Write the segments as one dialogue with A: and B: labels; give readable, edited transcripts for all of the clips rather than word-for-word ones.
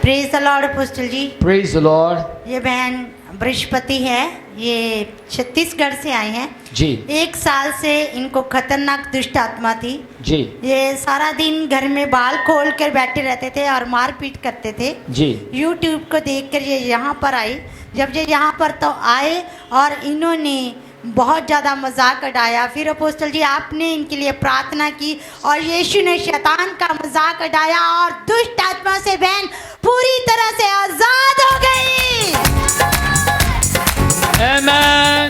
A: Praise the Lord apostle ji.
B: Praise the Lord.
A: ये बहन बृहस्पति है, ये छत्तीसगढ़ से आई हैं
B: जी।
A: 1 साल से इनको खतरनाक दुष्ट आत्मा थी
B: जी।
A: ये सारा दिन घर में बाल खोल कर बैठे रहते थे और मारपीट करते थे
B: जी।
A: यूट्यूब को देखकर ये यहाँ पर आई। जब ये यहाँ पर तो आए और इन्होंने बहुत ज़्यादा मजाक उड़ाया। फिर अपोस्टल जी आपने इनके लिए प्रार्थना की और यीशु ने शैतान का मजाक उड़ाया और दुष्ट आत्मा से बहन पूरी तरह से आजाद हो गई।
B: आमेन।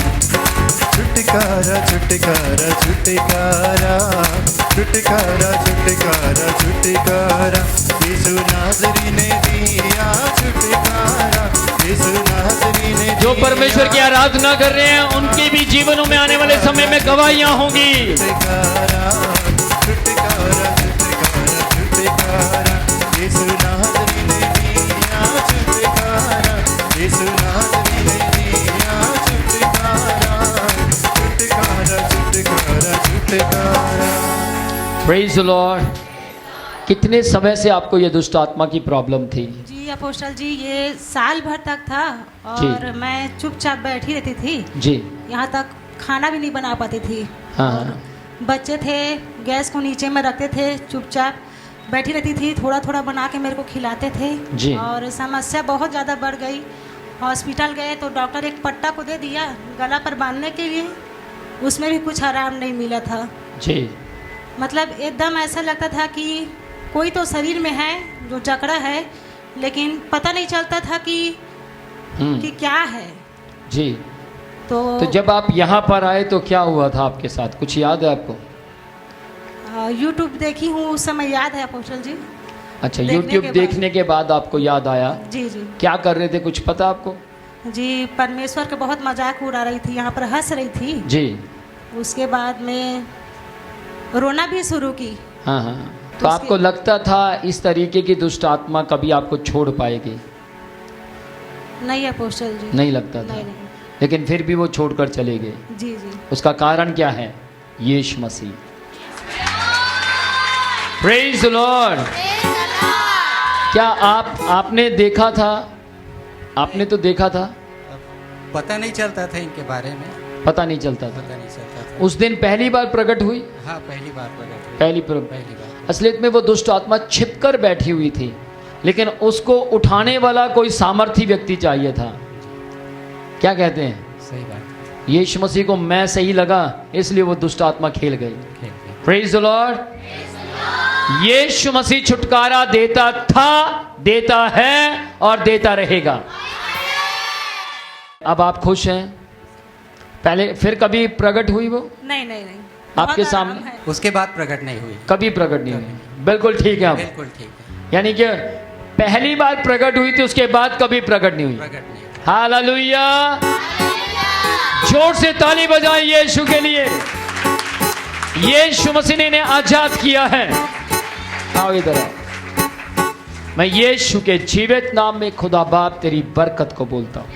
C: छुटकारा छुटकारा छुटकारा छुटकारा छुटकारा छुटकारा यीशु नाज़री ने दिया छुटकारा, यीशु नाज़री ने
B: जो परमेश्वर की आराधना कर रहे हैं उनके भी जीवनों में आने वाले समय में गवाहियां होंगी।
C: छुटकारा छुटकारा छुटकारा छुटकारा यीशु नाज़री ने दिया छुटकारा, यीशु नाज़री ने दिया छुटकारा छुटकारा छुटकारा छुटकारा।
B: Praise the Lord. कितने समय से आपको ये दुष्ट आत्मा की प्रॉब्लम थी?
D: जी अपोस्टल जी, ये साल भर तक था और मैं चुपचाप बैठी रहती थी
B: जी।
D: यहाँ तक खाना भी नहीं बना पाती थी।
B: हाँ।
D: बच्चे थे, गैस को नीचे में रखते थे, चुपचाप बैठी रहती थी, थोड़ा थोड़ा बना के मेरे को खिलाते थे
B: जी।
D: और समस्या बहुत ज़्यादा बढ़ गई। हॉस्पिटल गए तो डॉक्टर एक पट्टा को दे दिया गला पर बांधने के लिए, उसमें भी कुछ आराम नहीं मिला था
B: जी।
D: मतलब एकदम ऐसा लगता था कि कोई तो शरीर में है जो जकड़ा है, लेकिन पता नहीं चलता था कि क्या है।
B: जी।
D: तो
B: जब आप यहाँ पर आए तो क्या हुआ था आपके साथ, कुछ याद है आपको?
D: यूट्यूब देखी हूँ, उस समय याद है अपोस्टल जी।
B: अच्छा,
D: देखने
B: यूट्यूब
D: के
B: देखने के बाद आपको याद आया?
D: जी जी
B: क्या कर रहे थे, कुछ पता आपको?
D: जी, परमेश्वर के बहुत मजाक उड़ा रही थी, यहाँ पर हंस रही थी।
B: जी।
D: उसके बाद में रोना भी शुरू की।
B: हाँ हाँ। तो आपको लगता था इस तरीके की दुष्ट आत्मा कभी आपको छोड़ पाएगी?
D: नहीं अपोस्टल जी,
B: नहीं लगता था।
D: नहीं नहीं।
B: लेकिन फिर भी वो छोड़कर चले गए।
D: जी जी।
B: उसका कारण क्या है? Yeshu Masih. Praise the lord. क्या आपने देखा था? आपने तो देखा था?
E: पता नहीं चलता था इनके बारे में,
B: पता नहीं चलता था।
E: पता नहीं चलता था।
B: उस दिन पहली बार प्रकट हुई?
E: हाँ, पहली बार प्रकट हुई।
B: पहली
E: बार।
B: असलियत में वो दुष्ट आत्मा छिपकर बैठी हुई थी, लेकिन उसको उठाने वाला कोई सामर्थी व्यक्ति चाहिए था। क्या कहते हैं?
E: सही बात।
B: यीशु मसीह को मैं सही लगा, इसलिए वो दुष्ट आत्मा खेल गई। Praise the lord. Yeshu Masih छुटकारा देता था, देता है और देता रहेगा। अब आप खुश हैं? पहले फिर कभी प्रकट हुई वो?
D: नहीं नहीं नहीं,
B: आपके
D: बहुत आराम
B: सामने?
D: है।
E: उसके बाद प्रकट नहीं हुई।
B: कभी प्रकट नहीं हुई। बिल्कुल ठीक है। अब
E: बिल्कुल ठीक है।
B: यानी कि पहली बार प्रकट हुई थी, उसके बाद कभी प्रकट नहीं हुई।
E: प्रकट नहीं हुई।
B: हालेलुया। जोर से ताली बजाएं यीशु के लिए। यीशु मसीह ने इन्हें आजाद किया है। आओ इधर आओ। मैं यीशु के जीवित नाम में खुदा बाप तेरी बरकत को बोलता हूँ।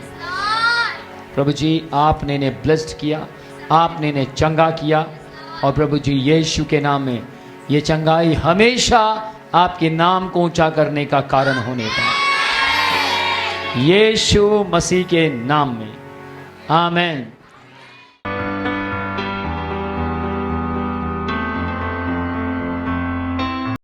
B: प्रभु जी, आपने इन्हें ब्लेस्ड किया, आपने इन्हें चंगा किया और प्रभु जी यीशु के नाम में ये चंगाई हमेशा आपके नाम को ऊंचा करने का कारण होने का, यीशु मसीह के नाम में। आमेन।